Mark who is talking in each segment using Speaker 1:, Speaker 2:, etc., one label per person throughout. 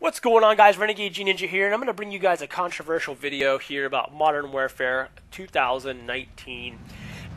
Speaker 1: What's going on, guys? Renegade G Ninja here, and I'm going to bring you guys a controversial video here about Modern Warfare 2019.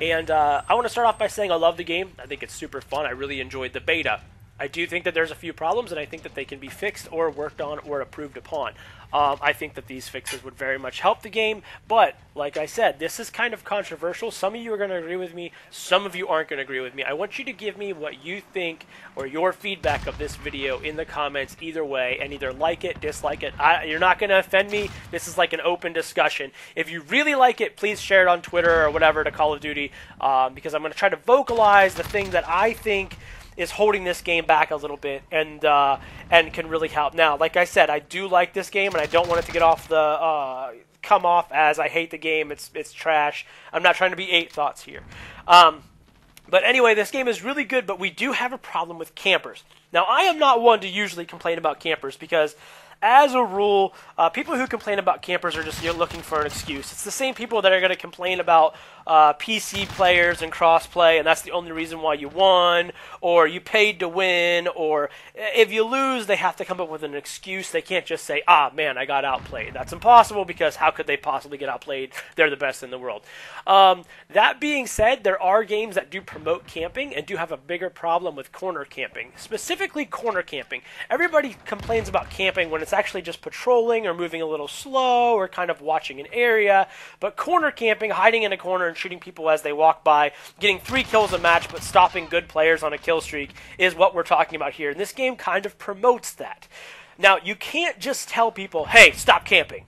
Speaker 1: And I want to start off by saying I love the game. I think it's super fun. I really enjoyed the beta. I do think that there's a few problems, and I think that they can be fixed or worked on or improved upon. I think that these fixes would very much help the game, but like I said, this is kind of controversial. Some of you are going to agree with me, some of you aren't going to agree with me. I want you to give me what you think or your feedback of this video in the comments either way, and either like it, dislike it. You're not going to offend me. This is like an open discussion. If you really like it, please share it on Twitter or whatever to Call of Duty, because I'm going to try to vocalize the thing that I think is holding this game back a little bit and can really help. Now, like I said, I do like this game, and I don't want it to get off the come off as I hate the game. It's trash. I'm not trying to be 8 thoughts here. But anyway, this game is really good, but we do have a problem with campers. Now, I am not one to usually complain about campers because, as a rule, people who complain about campers are just looking for an excuse. It's the same people that are going to complain about PC players and crossplay, and that's the only reason why you won, or you paid to win, or if you lose, they have to come up with an excuse. They can't just say, ah, man, I got outplayed. That's impossible, because how could they possibly get outplayed? They're the best in the world. That being said, there are games that do promote camping and do have a bigger problem with corner camping, specifically corner camping. Everybody complains about camping when it's actually just patrolling or moving a little slow or kind of watching an area, but corner camping, hiding in a corner and shooting people as they walk by, getting 3 kills a match but stopping good players on a kill streak is what we're talking about here, and this game kind of promotes that. Now, you can't just tell people, hey, stop camping.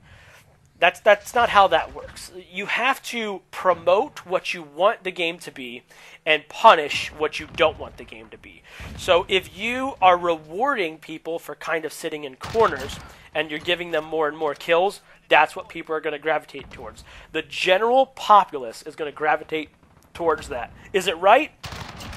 Speaker 1: That's not how that works. You have to promote what you want the game to be and punish what you don't want the game to be. So if you are rewarding people for kind of sitting in corners and you're giving them more and more kills, that's what people are going to gravitate towards. The general populace is going to gravitate towards that. Is it right?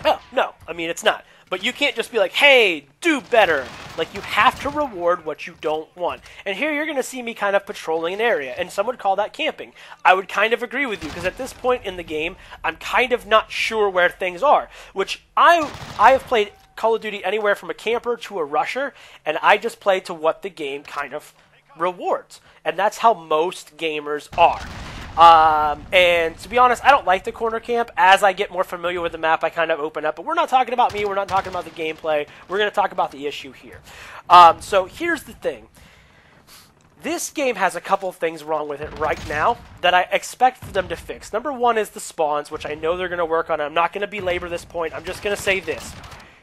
Speaker 1: Oh, no. I mean, it's not. But you can't just be like, hey, do better. Like, you have to reward what you don't want. And here you're going to see me kind of patrolling an area, and some would call that camping. I would kind of agree with you, because at this point in the game, I'm kind of not sure where things are, which I have played Call of Duty anywhere from a camper to a rusher, and I just play to what the game kind of rewards. And that's how most gamers are. And to be honest, I don't like the corner camp. As I get more familiar with the map, I kind of open up. But we're not talking about me. We're not talking about the gameplay. We're going to talk about the issue here. So here's the thing. This game has a couple of things wrong with it right now that I expect for them to fix. Number one is the spawns, which I know they're going to work on. I'm not going to belabor this point. I'm just going to say this.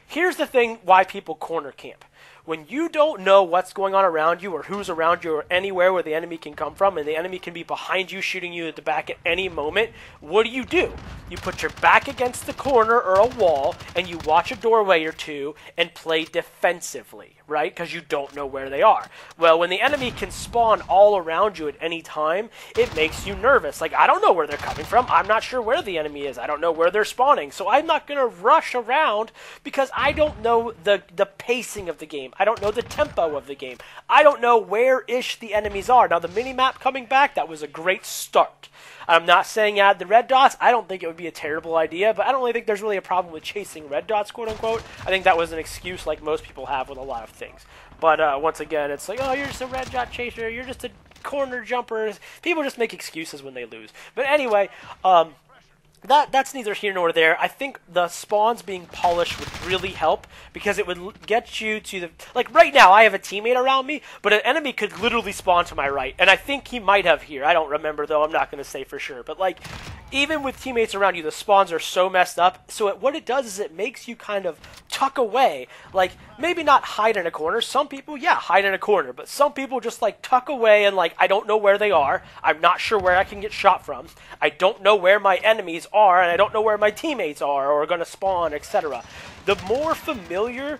Speaker 1: Here's the thing why people corner camp. When you don't know what's going on around you or who's around you or anywhere where the enemy can come from, and the enemy can be behind you shooting you at the back at any moment, what do? You put your back against the corner or a wall and you watch a doorway or two and play defensively, right? Because you don't know where they are. Well, when the enemy can spawn all around you at any time, it makes you nervous. Like, I don't know where they're coming from. I'm not sure where the enemy is. I don't know where they're spawning. So I'm not going to rush around because I don't know the pacing of the game. I don't know the tempo of the game. I don't know where-ish the enemies are. Now, the mini-map coming back, that was a great start. I'm not saying add the red dots. I don't think it would be a terrible idea, but I don't really think there's really a problem with chasing red dots, quote-unquote. I think that was an excuse like most people have with a lot of things. But once again, it's like, oh, you're just a red dot chaser. You're just a corner jumper. People just make excuses when they lose. But anyway, that's neither here nor there. I think the spawns being polished would really help because it would get you to the... Like, right now, I have a teammate around me, but an enemy could literally spawn to my right. And I think he might have here. I don't remember, though. I'm not going to say for sure. But, like, even with teammates around you, the spawns are so messed up. So what it does is it makes you kind of tuck away. Like, maybe not hide in a corner. Some people, yeah, hide in a corner. But some people just, like, tuck away and, like, I don't know where they are. I'm not sure where I can get shot from. I don't know where my enemies are, and I don't know where my teammates are or are going to spawn, etc. The more familiar,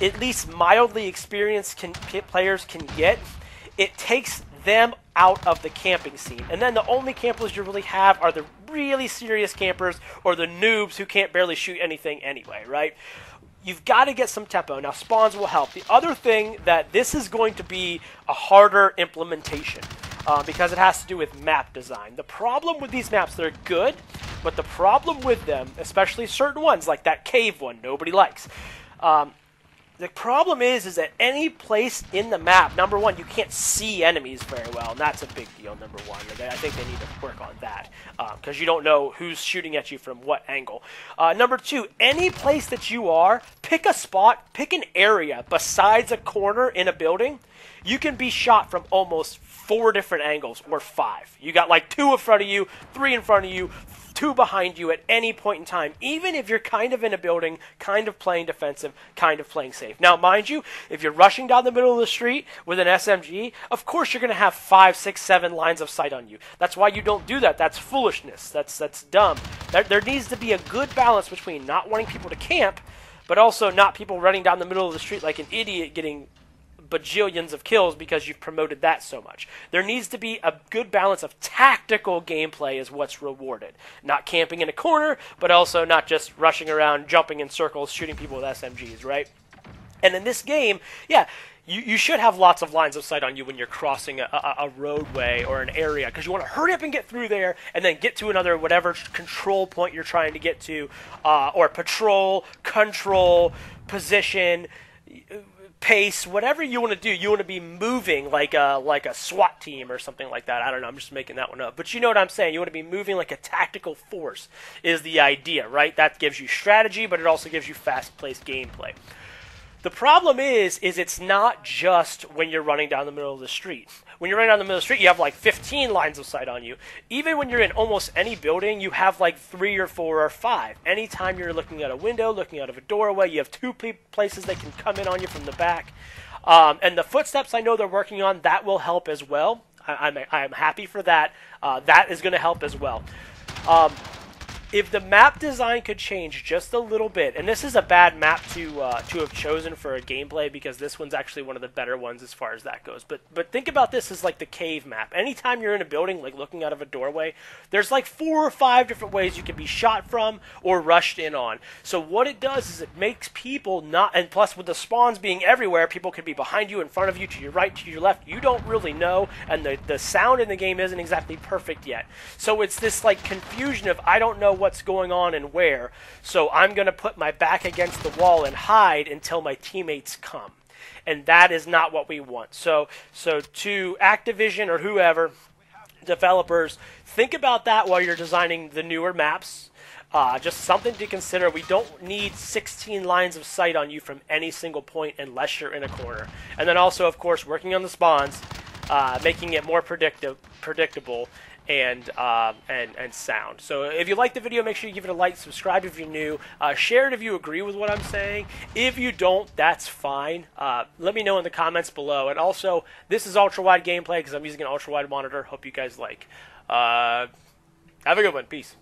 Speaker 1: at least mildly experienced players can get, it takes them out of the camping scene. And then the only campers you really have are the really serious campers or the noobs who can't barely shoot anything anyway, right? You've got to get some tempo. Now, spawns will help. The other thing that this is going to be a harder implementation because it has to do with map design. The problem with these maps, they're good, but the problem with them, especially certain ones like that cave one nobody likes, The problem is that any place in the map, number one, you can't see enemies very well, and that's a big deal, number one. I think they need to work on that, because you don't know who's shooting at you from what angle. Number two, any place that you are, pick a spot, pick an area besides a corner in a building. You can be shot from almost 4 different angles, or 5. You got like 2 in front of you, 3 in front of you, 2 behind you at any point in time, even if you're kind of in a building, kind of playing defensive, kind of playing safe. Now, mind you, if you're rushing down the middle of the street with an SMG, of course you're going to have 5, 6, 7 lines of sight on you. That's why you don't do that. That's foolishness. That's dumb. There needs to be a good balance between not wanting people to camp, but also not people running down the middle of the street like an idiot getting bajillions of kills because you've promoted that so much. There needs to be a good balance of tactical gameplay is what's rewarded. Not camping in a corner, but also not just rushing around, jumping in circles, shooting people with SMGs, right? And in this game, yeah, you should have lots of lines of sight on you when you're crossing a roadway or an area, because you want to hurry up and get through there and then get to another whatever control point you're trying to get to, or patrol, control, position, pace, whatever you want to do. You want to be moving like a SWAT team or something like that. I don't know, I'm just making that one up. But you know what I'm saying. You want to be moving like a tactical force is the idea, right? That gives you strategy, but it also gives you fast-paced gameplay. The problem is it's not just when you're running down the middle of the street. When you're running down the middle of the street, you have like 15 lines of sight on you. Even when you're in almost any building, you have like 3 or 4 or 5. Anytime you're looking at a window, looking out of a doorway, you have 2 places they can come in on you from the back. And the footsteps I know they're working on, that will help as well. I'm happy for that. That is going to help as well. If the map design could change just a little bit, and this is a bad map to have chosen for a gameplay because this one's actually one of the better ones as far as that goes. But think about this as like the cave map. Anytime you're in a building, like looking out of a doorway, there's like 4 or 5 different ways you can be shot from or rushed in on. So what it does is it makes people not, and plus with the spawns being everywhere, people could be behind you, in front of you, to your right, to your left. You don't really know, and the sound in the game isn't exactly perfect yet. So it's this like confusion of I don't know what's going on and where, so I'm going to put my back against the wall and hide until my teammates come. And that is not what we want. So to Activision or whoever, developers, think about that while you're designing the newer maps. Just something to consider. We don't need 16 lines of sight on you from any single point unless you're in a corner. And then also, of course, working on the spawns, making it more predictable and sound. So if you like the video, make sure you give it a like, subscribe if you're new, share it if you agree with what I'm saying. If you don't, that's fine. Let me know in the comments below. And also, this is ultra-wide gameplay because I'm using an ultra-wide monitor. Hope you guys like. Have a good one. Peace.